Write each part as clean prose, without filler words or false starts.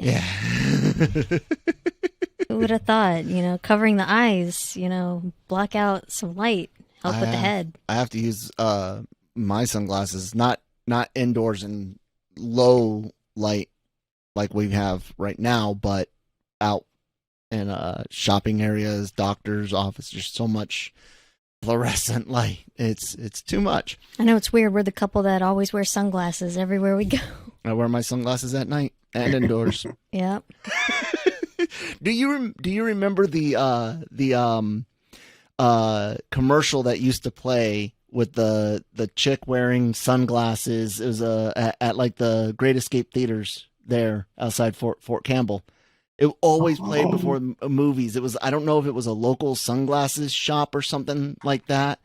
Yeah. Who would have thought, covering the eyes, block out some light, help with the head. I have to use my sunglasses, not indoors in low light like we have right now, but out in shopping areas, doctors' office. There's so much fluorescent light. It's too much. I know it's weird. We're the couple that always wear sunglasses everywhere we go. I wear my sunglasses at night and indoors. Yep. Do you remember the commercial that used to play with the chick wearing sunglasses? It was at like the Great Escape theaters there outside Fort Campbell. It always played before movies. It was, I don't know if it was a local sunglasses shop or something like that,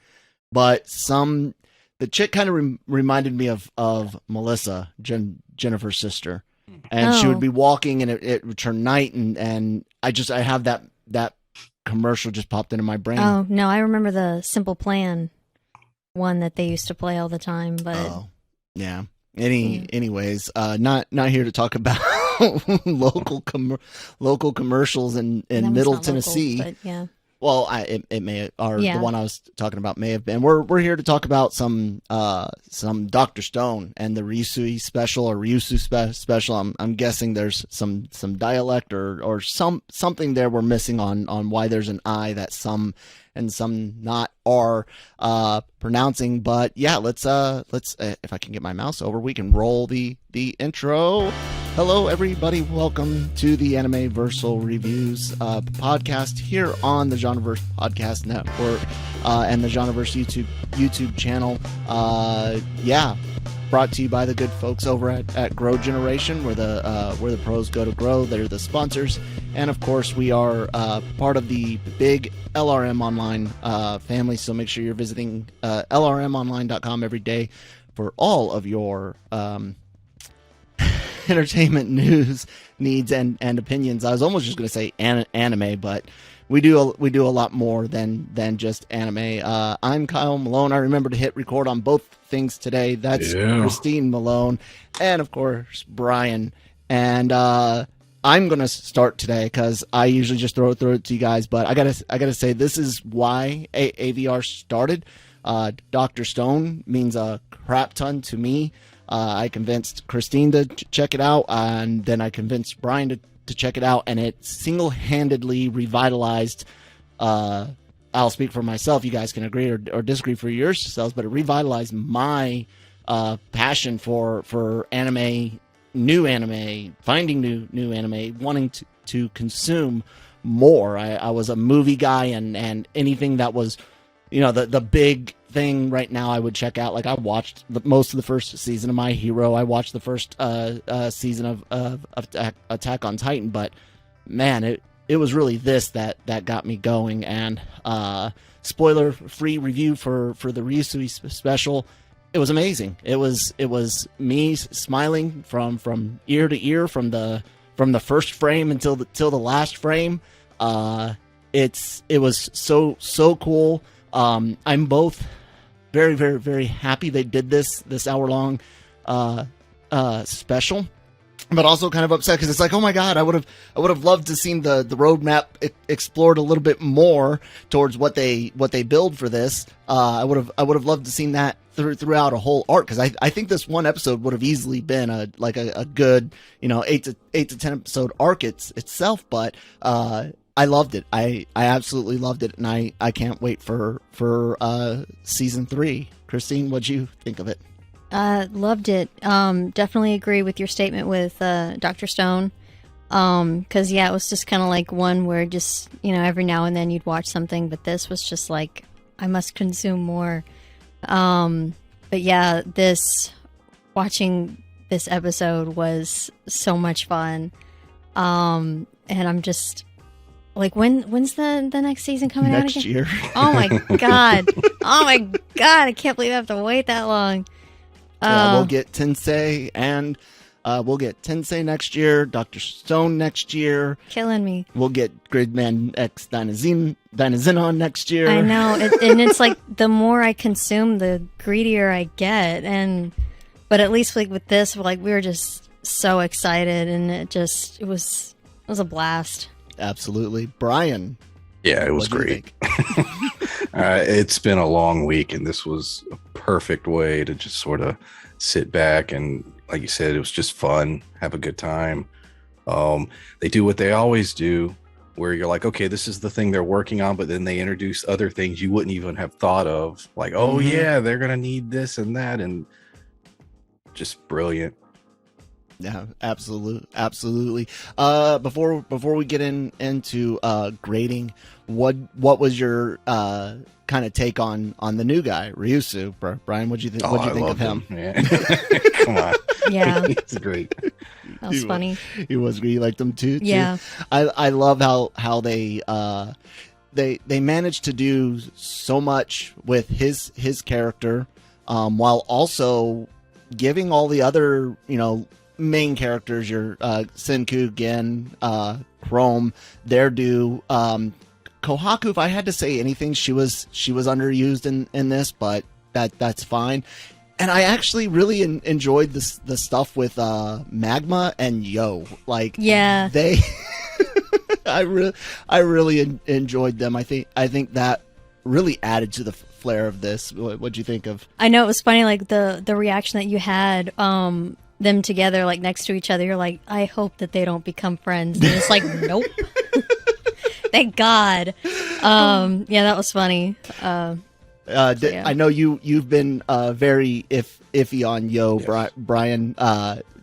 but the chick kind of reminded me of Melissa, Jennifer's sister. And she would be walking, and it would turn night, and I have that commercial just popped into my brain. Oh no, I remember the Simple Plan one that they used to play all the time. But yeah. Anyways, not here to talk about local commercials in Middle Tennessee. Local, but yeah. Well, it may, or the one I was talking about may have been. We're here to talk about some Dr. Stone and the Ryusui Special or Ryusui Special. I'm guessing there's some dialect or something there we're missing on why there's an I that some and some not are pronouncing. But yeah, let's if I can get my mouse over, we can roll the intro. Hello, everybody. Welcome to the Anime Versal Reviews podcast here on the GenreVerse Podcast Network and the GenreVerse YouTube channel. Brought to you by the good folks over at Grow Generation, where the pros go to grow. They're the sponsors, and of course, we are part of the big LRM Online family. So make sure you're visiting lrmonline.com every day for all of your entertainment news needs and opinions. I was almost just going to say anime, but we do a lot more than just anime. I'm Kyle Malone. I remember to hit record on both things today. That's Christine Malone, and of course Brian. And I'm going to start today because I usually just throw it to you guys, but I gotta say this is why AVR started. Dr. Stone means a crap ton to me. I convinced Christine to check it out, and then I convinced Brian to check it out, and it single-handedly revitalized, I'll speak for myself, you guys can agree or disagree for yourselves, but it revitalized my passion for anime, new anime, finding new anime, wanting to consume more. I was a movie guy, and anything that was, the big thing right now I would check out. Like I watched most of the first season of My Hero. I watched the first season of Attack on Titan, but man, it was really this that got me going. And spoiler free review for the Ryusui Special. It was amazing. It was me smiling from ear to ear from the first frame until the last frame. It was so cool. I'm both very, very, very happy they did this hour-long special, but also kind of upset because it's like, oh my god, I would have loved to seen the roadmap explored a little bit more towards what they build for this. I would have loved to seen that throughout a whole arc, because I think this one episode would have easily been a good 8 to 10 episode arc itself, but I loved it. I absolutely loved it, and I can't wait for season 3. Christine, what'd you think of it? Loved it. Definitely agree with your statement with Dr. Stone. Because it was just kind of like one where just every now and then you'd watch something, but this was just like I must consume more. But yeah, watching this episode was so much fun. And I'm just. Like when's the next season coming out again? Next year. Oh my god! Oh my god! I can't believe I have to wait that long. We'll get Tensei and we'll get Tensei next year. Dr. Stone next year. Killing me. We'll get Gridman X Dynazenon next year. I know, and it's like the more I consume, the greedier I get. But at least like with this, like we were just so excited, and it was a blast. Absolutely. Brian. Yeah, it was great. It's been a long week, and this was a perfect way to just sort of sit back and, like you said, it was just fun, have a good time. They do what they always do, where you're like, okay, this is the thing they're working on, but then they introduce other things you wouldn't even have thought of, like, oh yeah, they're gonna need this and that, and just brilliant. Yeah, absolutely. Before we get into grading, what was your kind of take on the new guy, Ryusui? Brian, what'd you think? What'd you think of him? Yeah. Come on. Yeah, He's great. that was funny. He was. You liked him too. Yeah, I love how they managed to do so much with his character, while also giving all the other main characters, your Senku, Gen, Chrome, their due. Kohaku, if I had to say anything, she was underused in this, but that's fine. And I actually really enjoyed the stuff with Magma and Yo. Like, yeah, they I really enjoyed them. I think that really added to the flair of this. What'd you think of? I know, it was funny, like the reaction that you had, them together, like next to each other. You're like, I hope that they don't become friends. And it's like, nope. Thank God. Yeah, that was funny. Yeah. I know you've been very iffy on Yo. Yes. Brian.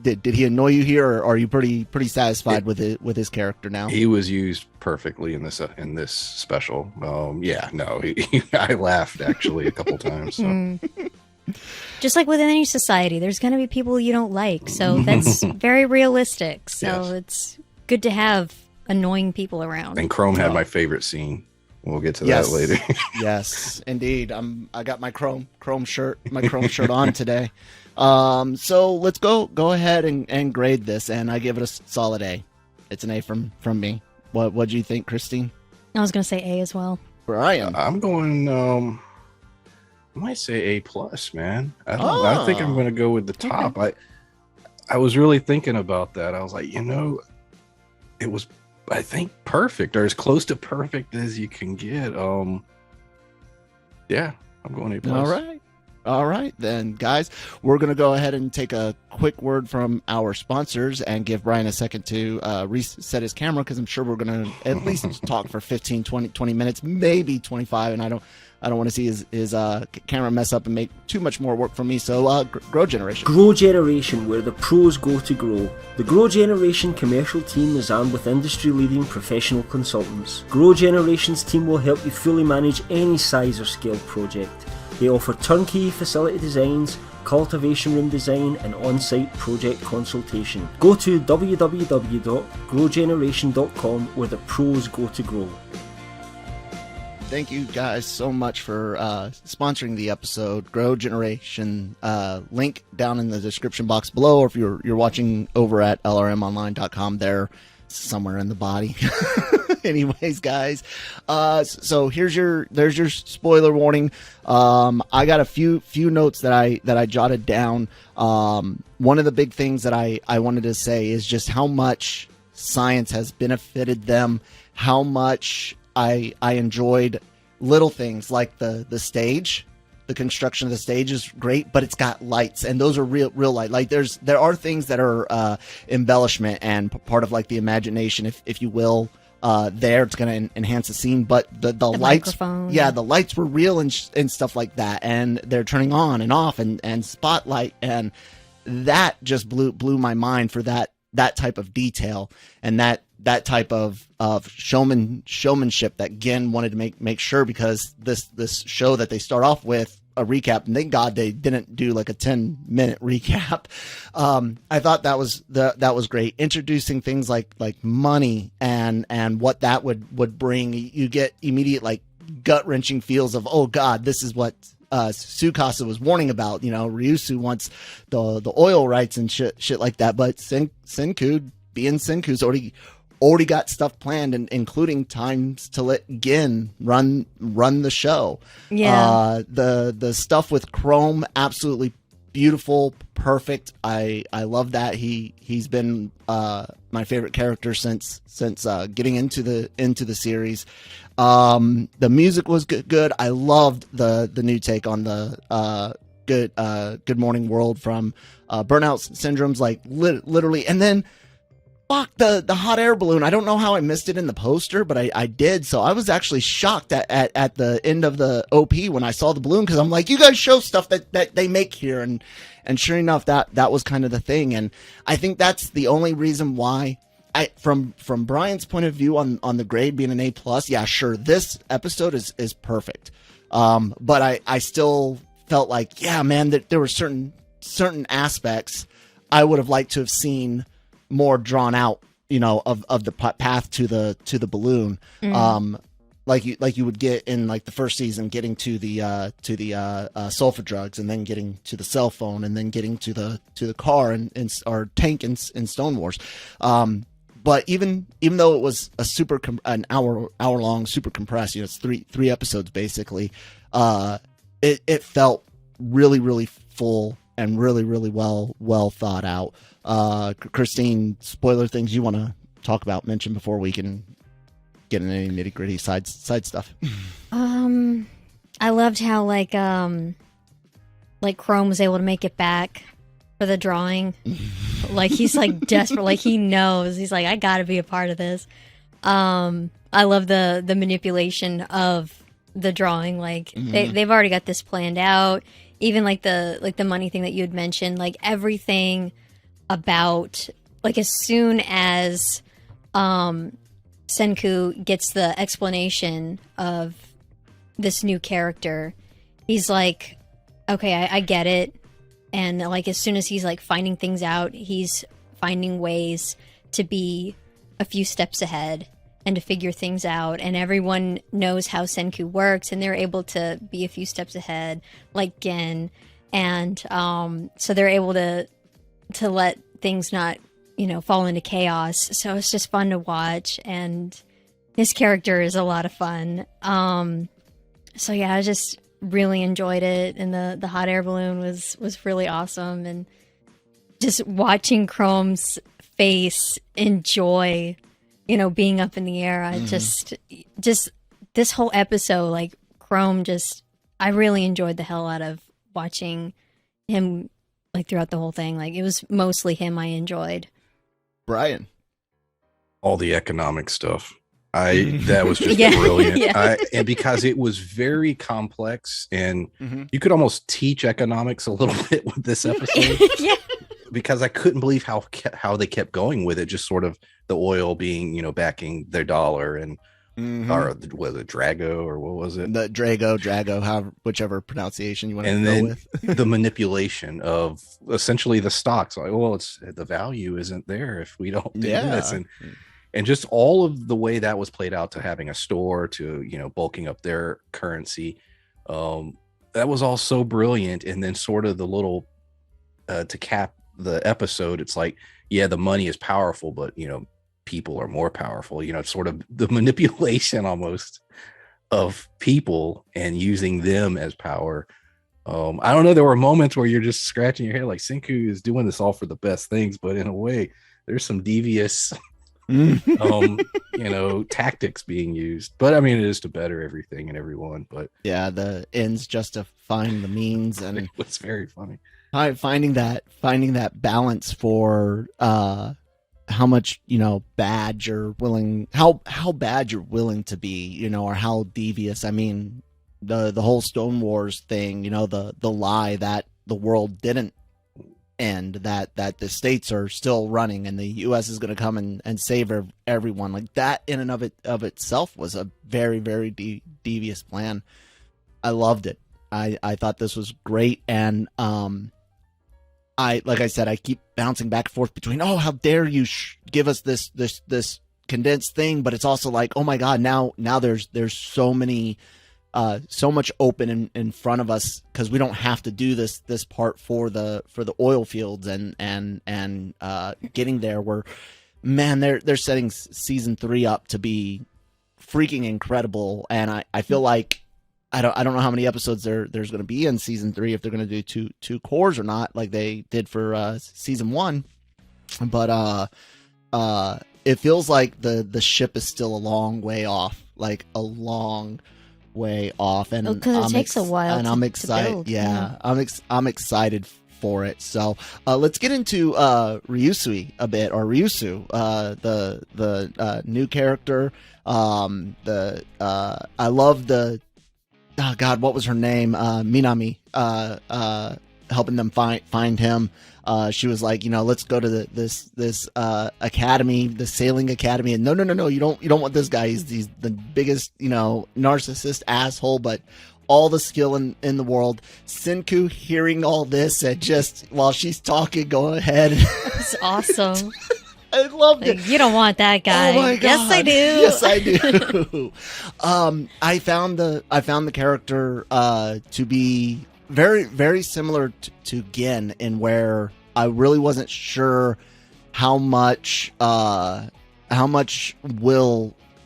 Did he annoy you here, or are you pretty satisfied with his character now? He was used perfectly in this special. I laughed actually a couple times. So. Just like within any society, there's going to be people you don't like, so that's very realistic. So It's good to have annoying people around. And Chrome had my favorite scene. We'll get to that later. Yes, indeed. I got my Chrome shirt on today. So let's go ahead and grade this, and I give it a solid A. It's an A from me. What do you think, Christine? I was going to say A as well. Brian, I'm going. I might say A plus, man. I think I'm going to go with the top. Okay. I was really thinking about that. I was like, it was, I think, perfect, or as close to perfect as you can get. Yeah, I'm going A plus. All right, then, guys, we're going to go ahead and take a quick word from our sponsors and give Brian a second to reset his camera, because I'm sure we're going to at least talk for 15, 20 minutes, maybe 25, and I don't want to see his camera mess up and make too much more work for me. So, Grow Generation. Grow Generation, where the pros go to grow. The Grow Generation commercial team is armed with industry-leading professional consultants. Grow Generation's team will help you fully manage any size or scale project. They offer turnkey facility designs, cultivation room design, and on-site project consultation. Go to www.growgeneration.com, where the pros go to grow. Thank you guys so much for sponsoring the episode. Grow Generation, link down in the description box below, or if you're watching over at lrmonline.com, there somewhere in the body. Anyways, guys, so there's your spoiler warning. I got a few notes that I jotted down. One of the big things that I wanted to say is just how much science has benefited them, how much I enjoyed little things like the stage. The construction of the stage is great, but it's got lights, and those are real light. Like there are things that are embellishment and part of like the imagination, if you will. There, it's going to enhance the scene, but the lights, the lights were real and stuff like that, and they're turning on and off and spotlight, and that just blew my mind for that type of detail and that type of showmanship that Gen wanted to make sure, because this show that they start off with a recap, and thank God they didn't do like a 10-minute recap. I thought that was great, introducing things like money and what that would bring. You get immediate like gut-wrenching feels of, oh God, this is what Tsukasa was warning about. Ryusui wants the oil rights and shit like that, but Senku, being Senku's already got stuff planned, and including times to let Gen run the show. Yeah. The stuff with Chrome, absolutely beautiful, perfect. I love that he's been my favorite character since getting into the series. The music was good. I loved the new take on the Good Morning World from Burnout Syndrome's, like literally. And then fuck the hot air balloon. I don't know how I missed it in the poster, but I did. So I was actually shocked at the end of the OP when I saw the balloon, because I'm like, you guys show stuff that they make here, and sure enough, that was kind of the thing. And I think that's the only reason why from Brian's point of view on the grade being an A+, yeah, sure, this episode is perfect. But I still felt like, yeah, man, that there were certain aspects I would have liked to have seen more drawn out, of the path to the balloon. Like you would get in like the first season, getting to the sulfa drugs, and then getting to the cell phone, and then getting to the car or tank in Stone Wars. But even though it was an hour long, super compressed, it's three episodes basically, it felt really, really full and really, really well thought out. Christine, spoiler things you want to talk about, mention before we can get into any nitty gritty side stuff. I loved how like Chrome was able to make it back for the drawing. Like he's like desperate, like he knows, he's like, I gotta be a part of this. I love the manipulation of the drawing. Like they've already got this planned out. Even like the money thing that you had mentioned, like everything about, like, as soon as Senku gets the explanation of this new character, he's like, okay, I get it. And like as soon as he's like finding things out, he's finding ways to be a few steps ahead and to figure things out. And everyone knows how Senku works, and they're able to be a few steps ahead, like Gen. And so they're able to let things not, fall into chaos. So it's just fun to watch, and his character is a lot of fun. So yeah, I just really enjoyed it, and the hot air balloon was really awesome, and just watching Chrome's face enjoy, being up in the air. I just this whole episode, like Chrome, I really enjoyed the hell out of watching him, like throughout the whole thing. Like it was mostly him I enjoyed. Brian, all the economic stuff. That was just brilliant. Yeah. And because it was very complex, and you could almost teach economics a little bit with this episode. Yeah. Because I couldn't believe how they kept going with it. Just sort of the oil being, backing their dollar, and or was it Drago, or what was it? The Drago, whichever pronunciation you want to go with. The manipulation of essentially the stocks. Like, well, it's the value isn't there if we don't do this, and just all of the way that was played out, to having a store, to bulking up their currency. That was all so brilliant. And then sort of the little to cap the episode, it's like, yeah, the money is powerful, but people are more powerful. Sort of the manipulation almost of people and using them as power. I don't know, there were moments where you're just scratching your head, like Senku is doing this all for the best things, but in a way there's some devious tactics being used. But I mean, it is to better everything and everyone. But yeah, the ends justifying the means, and it was very funny. Finding that balance for how much bad you're willing, how bad you're willing to be, or how devious. I mean, the whole Stone Wars thing, the lie that the world didn't end, that the states are still running and the U.S. is going to come and save everyone. Like that in and of itself was a very, very devious plan. I loved it. I thought this was great. And like I said, I keep bouncing back and forth between, oh, how dare you give us this condensed thing, but it's also like, oh my God, now there's so many, so much open in front of us, because we don't have to do this part for the oil fields and getting there. Where, man, they're setting season 3 up to be freaking incredible, and I feel like I don't know how many episodes there's going to be in season 3, if they're going to do two cores or not, like they did for season 1. But it feels like the ship is still a long way off, like a long way off, and because it takes a while. And I'm excited. Yeah, I'm excited for it. So let's get into Ryusui a bit, or Ryusu, the new character. I love the. Oh God, what was her name? Minami, helping them find him. She was like, let's go to this academy, the sailing academy. And no, you don't want this guy. He's the biggest, narcissist asshole, but all the skill in the world. Senku hearing all this and just while she's talking, go ahead. It's awesome. I loved it. You don't want that guy. Oh my God. Yes, I do. Yes, I do. I found the character to be very, very similar to Gen, in where I really wasn't sure how much will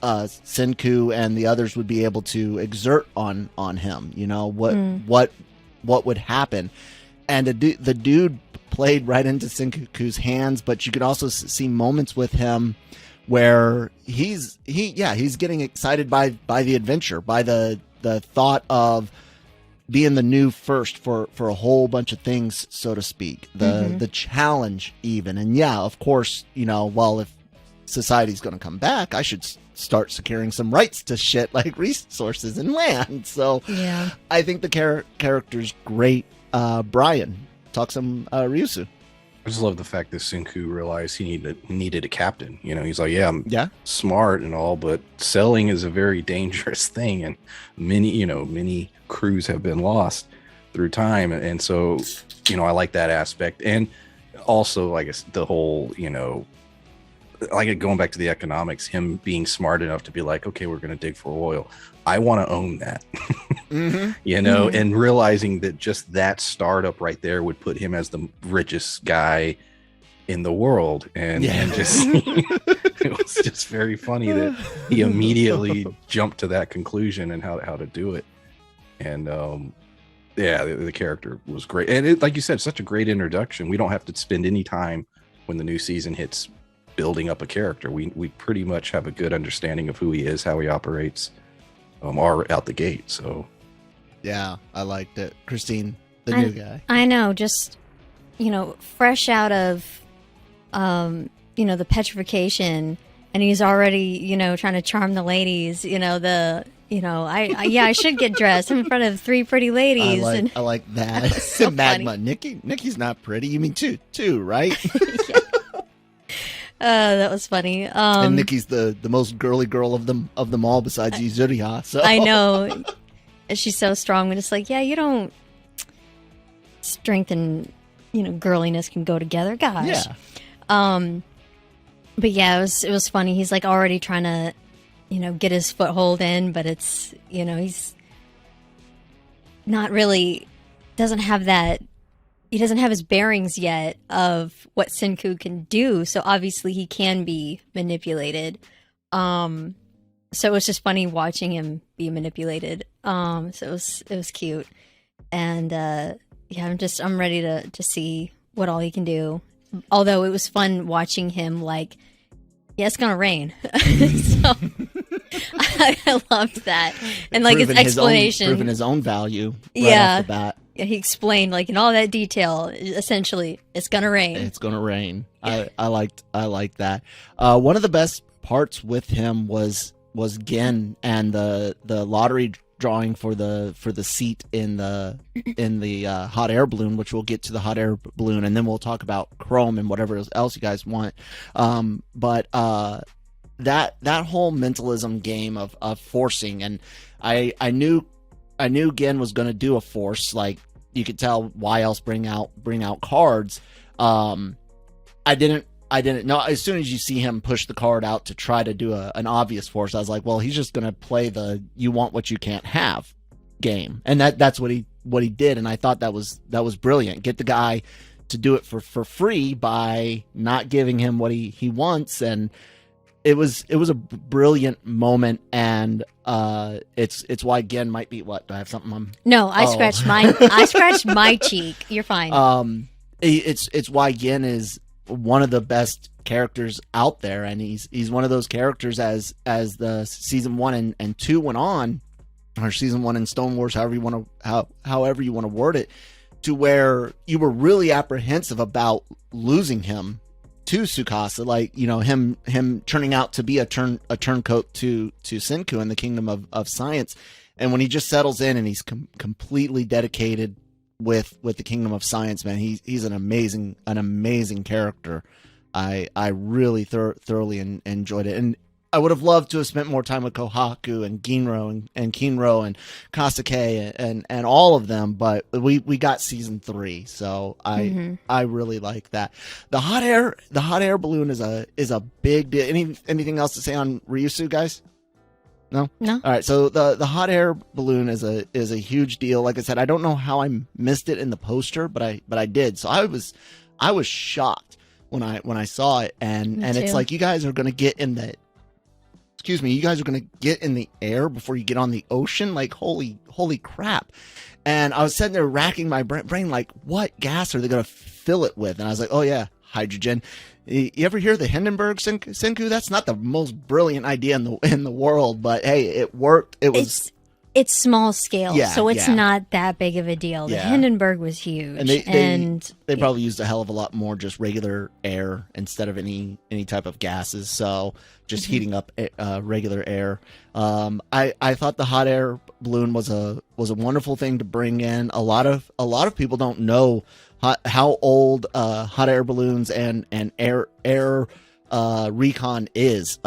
Senku and the others would be able to exert on him. What would happen, and the dude played right into Senku's hands, but you could also see moments with him where he's getting excited by the adventure, by the thought of being the new first for a whole bunch of things, so to speak, the challenge even. And yeah, of course, if society's going to come back, I should start securing some rights to shit like resources and land. So yeah, I think the character's great. Brian, talk some Ryusu. I just love the fact that Senku realized he needed a captain. He's like, I'm smart and all, but selling is a very dangerous thing, and many crews have been lost through time, and so I like that aspect, and also like the whole like going back to the economics, him being smart enough to be like, okay, we're going to dig for oil. I want to own that, and realizing that just that startup right there would put him as the richest guy in the world. And just, it was just very funny that he immediately jumped to that conclusion and how to do it. And, the character was great. And it, like you said, such a great introduction. We don't have to spend any time when the new season hits building up a character. We pretty much have a good understanding of who he is, how he operates, are out the gate. So yeah, I liked it. Christine, the new guy. I know, just fresh out of the petrification, and he's already trying to charm the ladies. I should get dressed. I'm in front of 3 pretty ladies. I like that. So Magma. Nikki's not pretty. You mean two, right? Yeah. That was funny. And Nikki's the most girly girl of them all, besides Yuzuriha. So I know. She's so strong, but it's like, you don't. Strength and girliness can go together. Gosh. Yeah. But yeah, it was funny. He's like already trying to, get his foothold in, but it's he's not really doesn't have that. He doesn't have his bearings yet of what Senku can do, so obviously he can be manipulated. So it was just funny watching him be manipulated. So it was cute, and I'm ready to see what all he can do. Although it was fun watching him it's gonna rain. So I loved that, and his explanation, proving his own value. Right off the bat. He explained in all that detail. Essentially, it's gonna rain. It's gonna rain. Yeah. I liked that. One of the best parts with him was Gen and the lottery drawing for the seat in the hot air balloon, which we'll get to the hot air balloon, and then we'll talk about Chrome and whatever else you guys want. But that whole mentalism game of forcing, and I knew Gen was going to do a force. You could tell why else bring out cards. I didn't know. As soon as you see him push the card out to try to do an obvious force, I was like, well, he's just going to play the "you want what you can't have" game, and that's what he did. And I thought that was brilliant. Get the guy to do it for free by not giving him what he wants, and it was a brilliant moment, and it's why Gen might be what? Do I have something on? No, I scratched my cheek. You're fine. It's why Gen is one of the best characters out there, and he's one of those characters as the season 1 and 2 went on, or season 1 in Stone Wars, however you want to word it, to where you were really apprehensive about losing him to Tsukasa, like, you know, him turning out to be a turncoat to Senku in the Kingdom of Science, and when he just settles in and he's completely dedicated with the Kingdom of Science, man, he's an amazing character. I really thoroughly enjoyed it, and I would have loved to have spent more time with Kohaku and Ginro and Kinro and Kasake and all of them, but we got season 3, so I really like that. The hot air balloon is a big deal. Anything else to say on Ryusui, guys? No. All right. So the hot air balloon is a huge deal. Like I said, I don't know how I missed it in the poster, but I did. So I was shocked when I saw it, and it's like, you guys are going to get in the. Excuse me, you guys are going to get in the air before you get on the ocean? Like, holy crap. And I was sitting there racking my brain, like, what gas are they going to fill it with? And I was like, oh yeah, hydrogen. You ever hear the Hindenburg Senku? That's not the most brilliant idea in the world, but hey, it worked. It's small scale, so it's not that big of a deal. The Hindenburg was huge, and they probably used a hell of a lot more just regular air instead of any type of gases. So just heating up regular air. I thought the hot air balloon was a wonderful thing to bring in. A lot of people don't know how old hot air balloons and air recon is.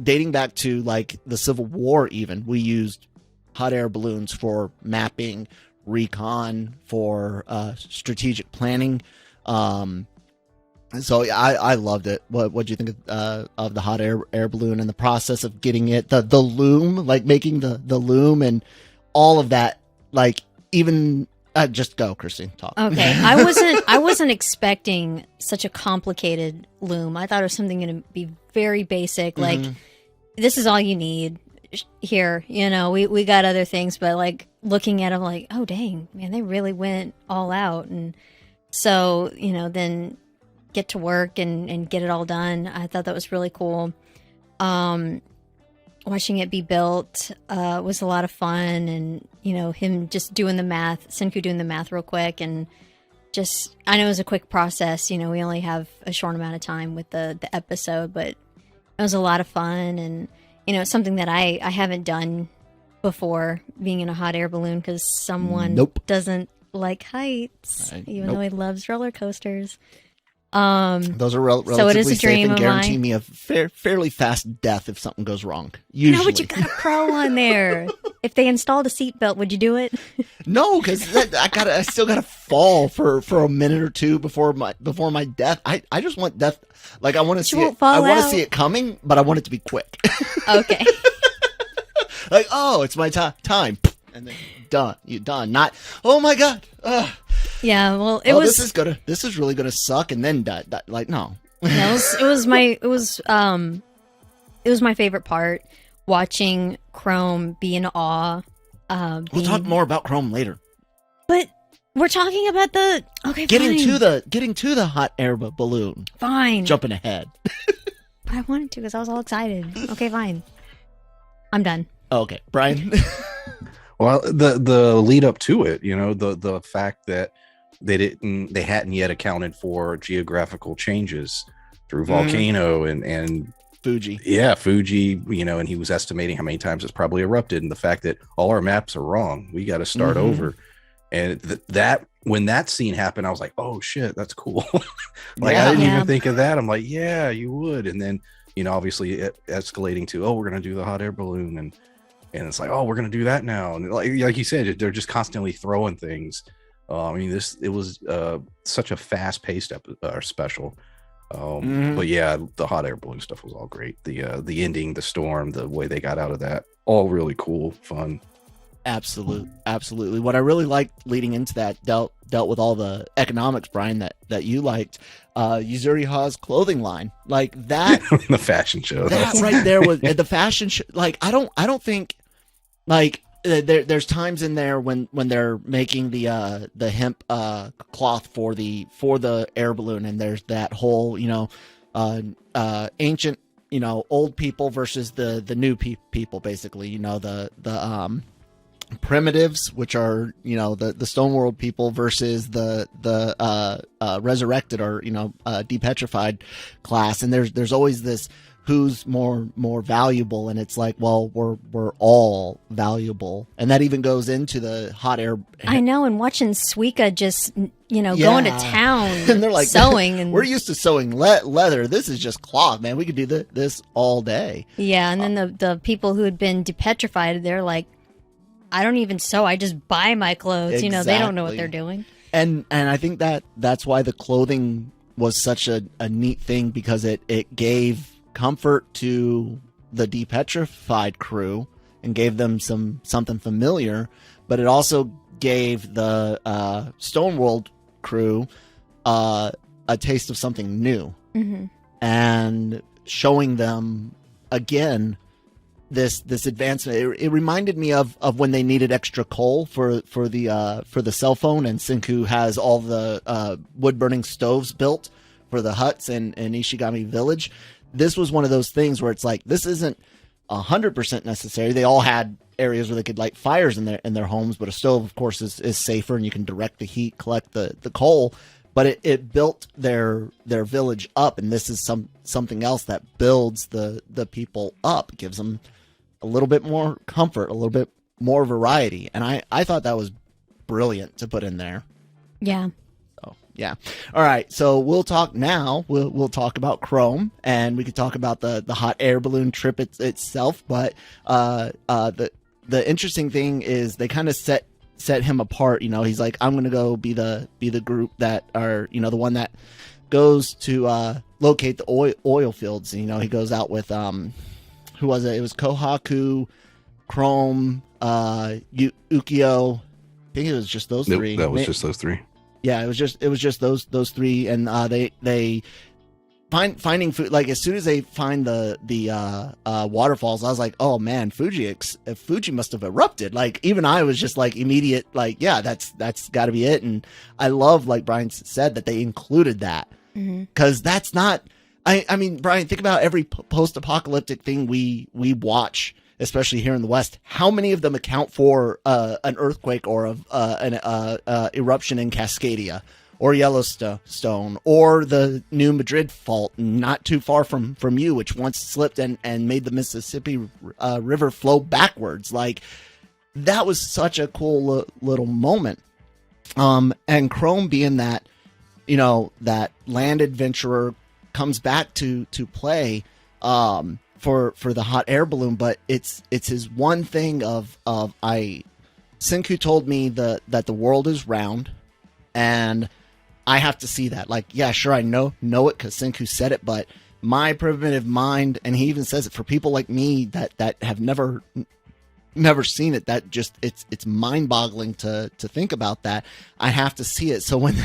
Dating back to like the Civil War, even we used hot air balloons for mapping, recon, for strategic planning. So I loved it. What do you think of the hot air balloon and the process of getting it, the loom, like making the loom and all of that? Like, even just go, Christine, talk. Okay, I wasn't expecting such a complicated loom. I thought it was something going to be very basic. Like, this is all you need. Here, you know, we got other things, but like looking at them, like, oh dang, man, they really went all out. And so, you know, then get to work and get it all done. I thought that was really cool. Watching it be built was a lot of fun, and you know, him just doing the math, Senku doing the math real quick, and just, I know it was a quick process. You know, we only have a short amount of time with the episode, but it was a lot of fun. And you know, it's something that I haven't done before, being in a hot air balloon, because someone doesn't like heights, even though he loves roller coasters. Those are relatively safe and guarantee me a fairly fast death if something goes wrong. Usually. No, but you got a pro on there. If they installed a seatbelt, would you do it? No, because I still gotta fall for a minute or two before my death. I just want death. Like, I want to see it. I want to see it coming, but I want it to be quick. Okay. Like, oh, it's my time, and then done. You're done. Not, oh my god. Yeah, well, this is really gonna suck, and then die. Like, no. Yeah, it was my favorite part, watching Chrome be in awe. We'll talk more about Chrome later. But we're talking about getting to the hot air balloon. Fine. Jumping ahead. But I wanted to because I was all excited. Okay, fine. I'm done. Okay, Brian. Well, the lead up to it, you know, the fact that they hadn't yet accounted for geographical changes through volcano and Fuji. Yeah, Fuji, you know, and he was estimating how many times it's probably erupted, and the fact that all our maps are wrong. We got to start over. And that when that scene happened, I was like, oh shit, that's cool. I didn't even think of that. I'm like, yeah, you would. And then, you know, obviously it escalating to, oh, we're going to do the hot air balloon. And it's like, oh, we're going to do that now. And like you said, they're just constantly throwing things. I mean, it was such a fast paced special. But yeah, the hot air balloon stuff was all great. The ending, the storm, the way they got out of that, all really cool, fun. Absolutely. What I really liked leading into that dealt with all the economics, Brian, that you liked. Yuzuri Ha's clothing line, like that. The fashion show. That right there was the fashion show. Like I don't think like there's times in there when they're making the hemp cloth for the air balloon, and there's that whole ancient old people versus the new people, basically, the primitives, which are the stone world people, versus the resurrected or depetrified class, and there's always this who's more valuable, and it's like, well, we're all valuable, and that even goes into the hot air. I know, and watching Suika just going to town and they're like sewing, and we're used to sewing leather. This is just cloth, man. We could do this all day. Yeah, and then the people who had been depetrified, they're like, I don't even sew. I just buy my clothes. Exactly. They don't know what they're doing. And I think that's why the clothing was such a neat thing, because it gave comfort to the depetrified crew and gave them something familiar, but it also gave the Stoneworld crew a taste of something new, and showing them again this advancement. It reminded me of when they needed extra coal for the cell phone, and Senku has all the wood burning stoves built for the huts in Ishigami Village. This was one of those things where it's like, this isn't 100% necessary. They all had areas where they could light fires in their homes, but a stove, of course, is safer, and you can direct the heat, collect the coal. But it built their village up, and this is something else that builds the people up. It gives them a little bit more comfort, a little bit more variety, and I thought that was brilliant to put in there. Yeah. Yeah. All right. So we'll talk now. We'll talk about Chrome, and we could talk about the hot air balloon trip itself. But the interesting thing is they kind of set him apart. He's like, I'm going to go be the group that are, the one that goes to locate the oil fields. He goes out with who was it? It was Kohaku, Chrome, Ukio. I think it was just those three. That was just those three. Yeah, it was just those three, and they finding food. Like, as soon as they find the waterfalls, I was like, oh man, Fuji must have erupted. Like, even I was just like immediate, like, yeah, that's got to be it. And I love, like Brian said, that they included that, because that's not. I mean, Brian, think about every post-apocalyptic thing we watch, especially here in the West. How many of them account for an earthquake or an eruption in Cascadia or Yellowstone or the New Madrid fault not too far from you, which once slipped and made the Mississippi River flow backwards? Like, that was such a cool little moment. And Chrome being that, that land adventurer comes back to play for the hot air balloon, but it's his one thing of Senku told me that the world is round, and I have to see that. Like, yeah, sure, I know it because Senku said it, but my primitive mind, and he even says it, for people like me that have never seen it, that just it's mind-boggling to think about that. I have to see it. So when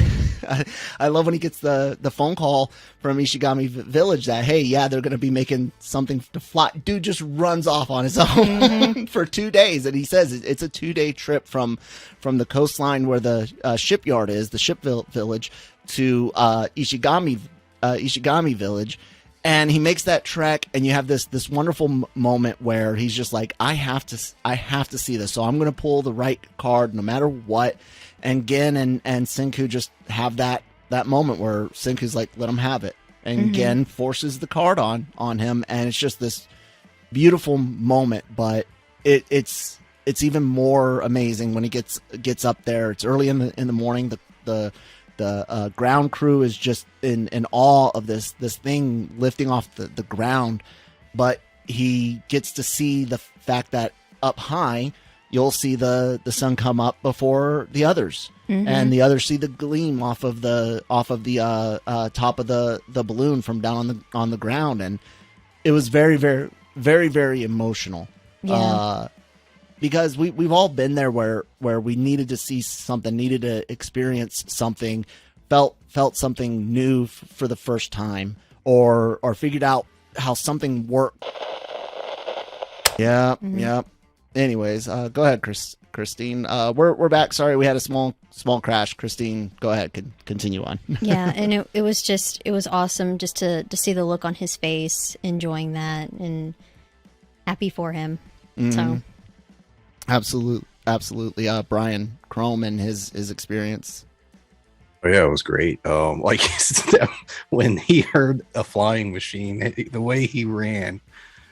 I love when he gets the phone call from Ishigami Village that, hey, yeah, they're going to be making something to fly. Dude just runs off on his own for 2 days, and he says it's a 2-day trip from the coastline where the shipyard is, the ship village, to Ishigami Village. And he makes that trek, and you have this wonderful moment where he's just like, I have to see this, so I'm going to pull the right card no matter what. And Gen and Senku just have that moment where Senku's like, let him have it, and Gen forces the card on him, and it's just this beautiful moment. But it's even more amazing when he gets up there. It's early in the morning. The ground crew is just in awe of this thing lifting off the ground, but he gets to see the fact that up high you'll see the sun come up before the others, and the others see the gleam off of the top of the balloon from down on the ground, and it was very, very, very, very emotional. Yeah. because we've all been there where we needed to see something, needed to experience something, felt something new for the first time, or figured out how something worked. Yeah, yeah. Anyways, go ahead, Christine. We're back. Sorry, we had a small crash. Christine, go ahead. Continue on. Yeah, and it was awesome just to see the look on his face, enjoying that, and happy for him. So, absolutely. Brian Chrome and his experience. Oh yeah, it was great. Like when he heard a flying machine, the way he ran,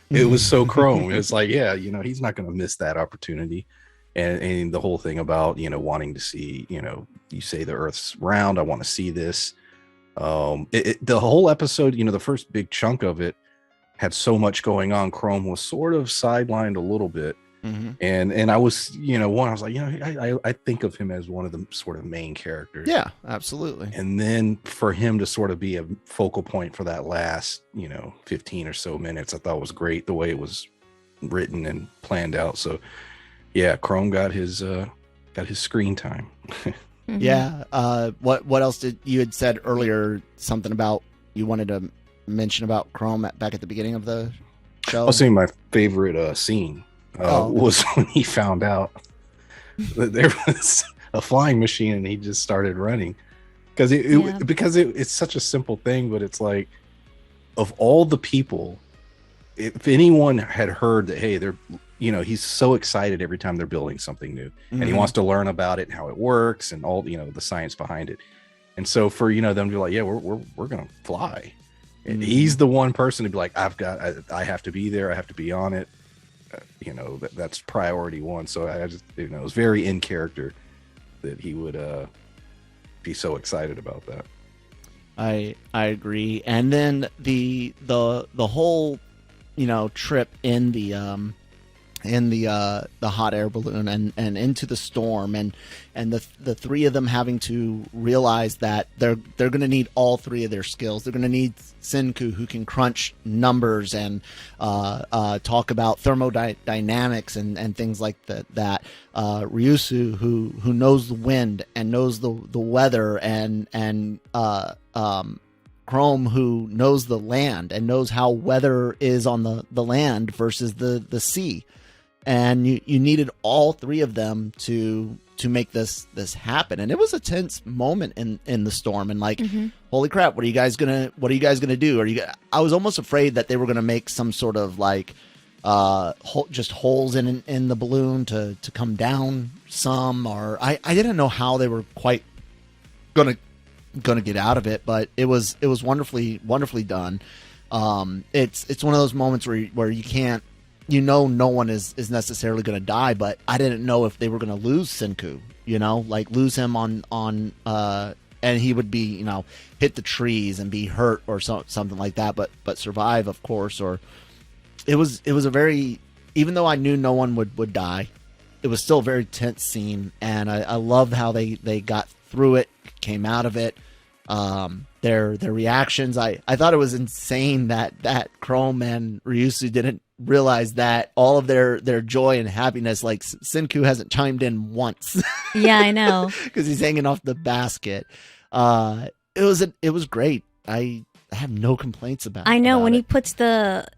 it was so Chrome. It was like, yeah, he's not going to miss that opportunity. And the whole thing about, wanting to see, you say the Earth's round. I want to see this. The whole episode, the first big chunk of it had so much going on. Chrome was sort of sidelined a little bit. And I was, I was like, I think of him as one of the sort of main characters. Yeah, absolutely. And then for him to sort of be a focal point for that last, 15 or so minutes, I thought was great the way it was written and planned out. So yeah, Chrome got his screen time. Yeah. What else did you had said earlier? Something about you wanted to mention about Chrome back at the beginning of the show. I was saying my favorite scene was when he found out that there was a flying machine and he just started running because it's such a simple thing, but it's like, of all the people, if anyone had heard that, hey, they're, he's so excited every time they're building something new, and he wants to learn about it and how it works and all, the science behind it. And so for, them to be like, yeah, we're going to fly. And he's the one person to be like, I have to be there. I have to be on it. That's priority one. So I just, it was very in character that he would be so excited about that. I agree. And then the whole, trip in the hot air balloon and into the storm and the three of them having to realize that they're going to need all three of their skills. They're going to need Senku, who can crunch numbers and talk about thermodynamics and things like that. Ryusui, who knows the wind and knows the weather, and Chrome, who knows the land and knows how weather is on the land versus the sea. And you needed all three of them to make this happen. And it was a tense moment in the storm. And like, holy crap, what are you guys gonna do? I was almost afraid that they were gonna make some sort of like just holes in the balloon to come down some, or I didn't know how they were quite gonna get out of it, but it was wonderfully done. It's one of those moments where you can't, no one is necessarily going to die, but I didn't know if they were going to lose Senku, like lose him on and he would be, hit the trees and be hurt or something like that, but survive, of course. Or it was a very, even though I knew no one would die, it was still a very tense scene, and I loved how they got through it, came out of it. Their reactions, I thought it was insane that Chrome and Ryusui didn't realize that all of their joy and happiness, like Senku hasn't chimed in once. Yeah, I know, because he's hanging off the basket. It was great. I have no complaints about it. I know when he puts the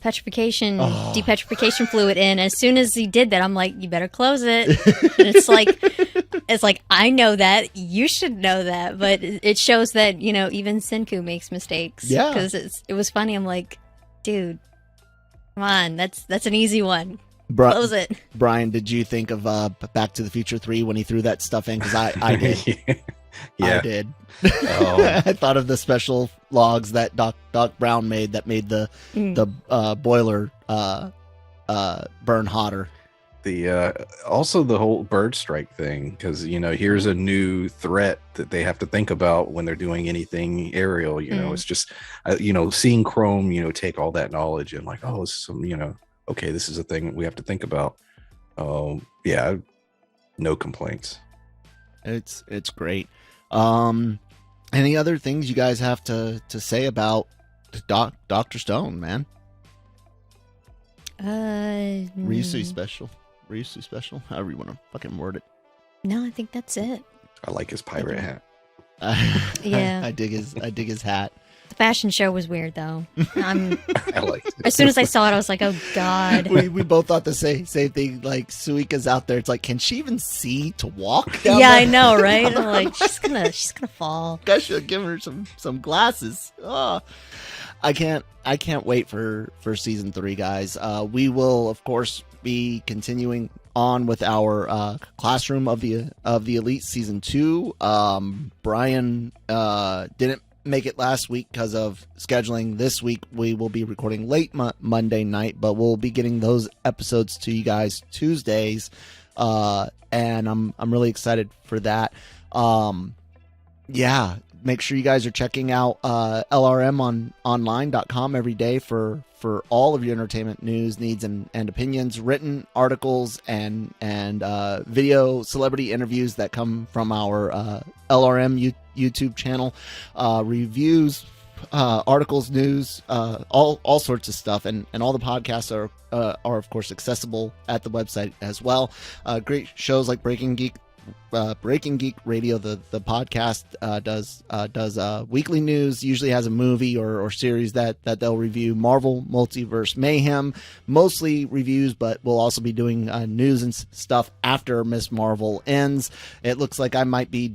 petrification depetrification fluid in. As soon as he did that, I'm like, you better close it. And it's like I know that, you should know that, but it shows that even Senku makes mistakes. Yeah, because it was funny. I'm like, dude, come on, that's an easy one. Close it. Brian, did you think of Back to the Future 3 when he threw that stuff in? Because I did. Yeah. I did. I thought of the special logs that Doc Brown made that made the boiler burn hotter. Also the whole bird strike thing, because here's a new threat that they have to think about when they're doing anything aerial. It's just seeing Chrome take all that knowledge and like, oh, okay, this is a thing we have to think about. Yeah, no complaints. It's great. Any other things you guys have to say about Dr. Stone, man? Ryusui Special. However you want to fucking word it. No, I think that's it. I like his pirate hat. Yeah. I dig his hat. The fashion show was weird, though. I liked it. As soon as I saw it, I was like, "Oh God!" We both thought the same thing. Like Suika's out there. It's like, can she even see to walk down Yeah, there? I know, right? I'm like, she's gonna fall. Guys should have given her some glasses. Oh, I can't wait for season 3, guys. We will, of course, be continuing on with our Classroom of the Elite season 2. Brian didn't make it last week because of scheduling. This week we will be recording late Monday night, but we'll be getting those episodes to you guys Tuesdays, and I'm really excited for that. Yeah, make sure you guys are checking out lrmonline.com every day for all of your entertainment news, needs, and opinions, written articles and video celebrity interviews that come from our LRM YouTube channel, reviews, articles, news, all sorts of stuff, and all the podcasts are of course accessible at the website as well. Great shows like Breaking Geek Radio, the podcast does weekly news, usually has a movie or series that they'll review. Marvel Multiverse Mayhem, mostly reviews, but we'll also be doing news and stuff after Miss Marvel ends. It looks like I might be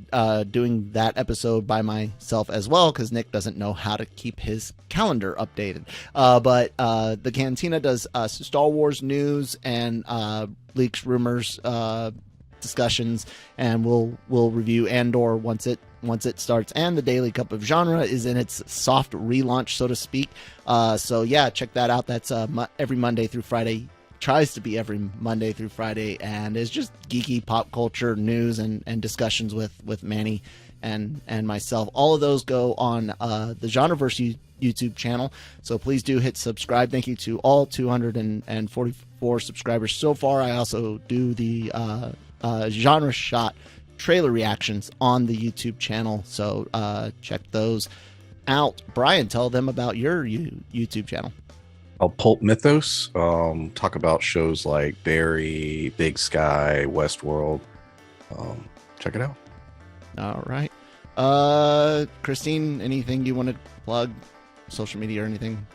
doing that episode by myself as well, because Nick doesn't know how to keep his calendar updated. But the Cantina does Star Wars news and leaks, rumors, discussions, and we'll review Andor once it starts. And the Daily Cup of Genre is in its soft relaunch, so to speak. So yeah, check that out. That's every Monday through Friday. Tries to be every Monday through Friday, and is just geeky pop culture news and discussions with Manny and myself. All of those go on the GenreVerse YouTube channel, so please do hit subscribe. Thank you to all 244 subscribers so far. I also do the Genre Shot trailer reactions on the YouTube channel, so check those out. Brian, tell them about your YouTube channel. PulpMythos. Talk about shows like Barry, Big Sky, Westworld. Check it out. All right. Christine, anything you want to plug? Social media or anything?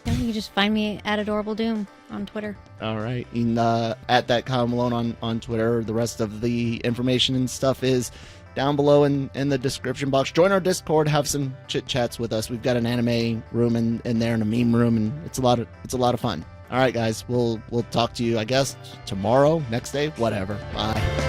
Yeah, you can just find me at Adorable Doom on Twitter. All right. And, at that Kyle Malone on Twitter. The rest of the information and stuff is down below in the description box. Join our Discord, have some chit chats with us. We've got an anime room in there and a meme room, and it's a lot of fun. All right, guys, we'll talk to you, I guess, tomorrow, next day, whatever. Bye.